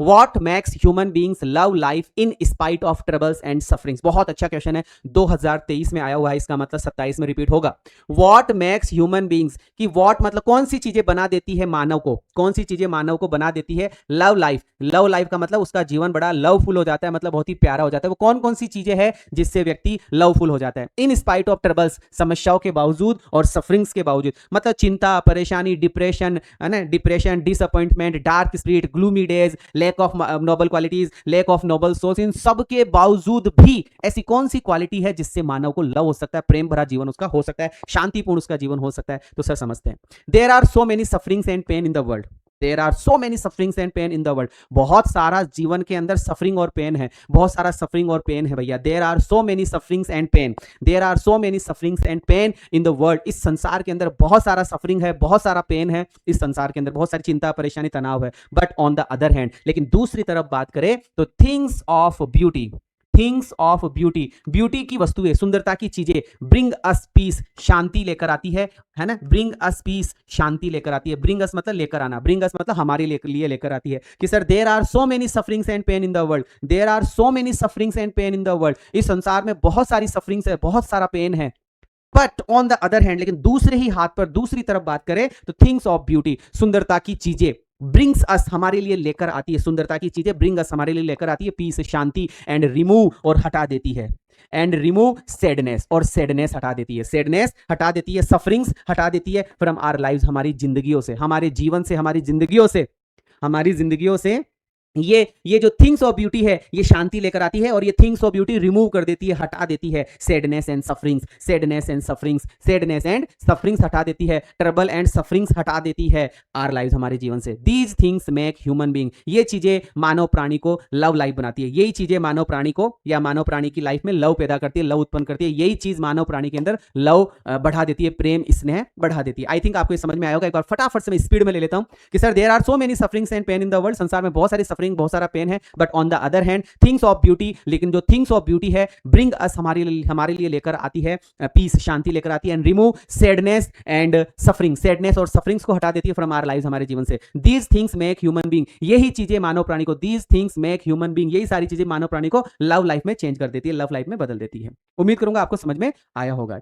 What makes human beings love life in spite of troubles and sufferings? बहुत अच्छा question है, 2023 में आया हुआ है, इसका मतलब 27 में रिपीट होगा। What makes human beings, कि what मतलब कौन सी चीजें बना देती है मानव को, कौन सी चीजें मानव को बना देती है लव लाइफ। लव लाइफ का मतलब उसका जीवन बड़ा लवफुल हो जाता है, मतलब बहुत ही प्यारा हो जाता है। वो कौन कौन सी चीजें हैं जिससे व्यक्ति लवफुल हो जाता है? इन स्पाइट ऑफ ट्रबल्स, समस्याओं के बावजूद और सफरिंग्स के बावजूद, मतलब चिंता, परेशानी, डिप्रेशन, है ना, depression, disappointment, dark spirit, gloomy days, lack of noble qualities, lack of noble souls, इन सब के बावजूद भी ऐसी कौन सी क्वालिटी है जिससे मानव को लव हो सकता है, प्रेम भरा जीवन उसका हो सकता है, शांतिपूर्ण उसका जीवन हो सकता है? तो सर समझते हैं। There are so many sufferings and pain in the world. There are so many sufferings and pain in the world. बहुत सारा जीवन के अंदर सफरिंग और पेन है, बहुत सारा सफरिंग और पेन है भैया। There are so many sufferings and pain, there are so many sufferings and pain in the world. इस संसार के अंदर बहुत सारा सफरिंग है, बहुत सारा पेन है, इस संसार के अंदर बहुत सारी चिंता, परेशानी, तनाव है। But on the other hand, लेकिन दूसरी तरफ बात करें तो things of beauty, things of beauty, beauty की वस्तुएं, सुंदरता की चीजें, ब्रिंग अस पीस, शांति लेकर आती है ना, ब्रिंग अस पीस, शांति लेकर आती है। ब्रिंग अस मतलब लेकर आना, ब्रिंग अस मतलब हमारे लिए लेकर आती है। कि sir there are so many sufferings and pain in the world, there are so many sufferings and pain in the world. इस संसार में बहुत सारी सफरिंग्स है, बहुत सारा पेन है। But on the other hand, लेकिन दूसरे ही हाथ पर, दूसरी तरफ बात करें तो थिंग्स ऑफ ब्यूटी, सुंदरता की चीजें, ब्रिंग्स अस, हमारे लिए लेकर आती है, सुंदरता की चीजें ब्रिंग अस, हमारे लिए लेकर आती है पीस, शांति, एंड रिमूव, और हटा देती है, एंड रिमूव सैडनेस, और सैडनेस हटा देती है, सैडनेस हटा देती है, सफरिंग्स हटा देती है फ्रॉम आवर लाइव्स, हमारी जिंदगियों से, हमारे जीवन से, हमारी जिंदगियों से, हमारी जिंदगियों से। ये जो थिंग्स ऑफ ब्यूटी है ये शांति लेकर आती है, और ये थिंग्स ऑफ ब्यूटी रिमूव कर देती है, हटा देती है sadness and sufferings, sadness and sufferings, sadness and sufferings हटा देती है, ट्रबल एंड सफरिंग्स हटा देती है आवर लाइव्स, हमारे जीवन से। These things make human being, ये चीजें मानव प्राणी को लव लाइफ बनाती है, यही चीजें मानव प्राणी को या मानव प्राणी की लाइफ में लव पैदा करती है, लव उत्पन्न करती है, यही चीज मानव प्राणी के अंदर लव बढ़ा देती है, प्रेम स्नेह बढ़ा देती है। आई थिंक आपको समझ में आया होगा। एक बार फटाफट से मैं स्पीड में ले लेता हूं कि sir there are so many sufferings and pain in the world, संसार में बहुत सारी सफरिंग, बहुत सारा पेन है। But on the other hand things of beauty, लेकिन जो थिंग्स ऑफ ब्यूटी है ब्रिंग अस, हमारे लिए लेकर आती है पीस, शांति लेकर आती है, and remove sadness and suffering, sadness और सफरिंग्स को हटा देती है फ्रॉम आवर लाइव्स, हमारे जीवन से। These things make human being, यही चीजें मानव प्राणी को, these things make human being, यही सारी चीजें मानव प्राणी को लव लाइफ में चेंज कर देती है, लव लाइफ में बदल देती है। उम्मीद करूंगा आपको समझ में आया होगा।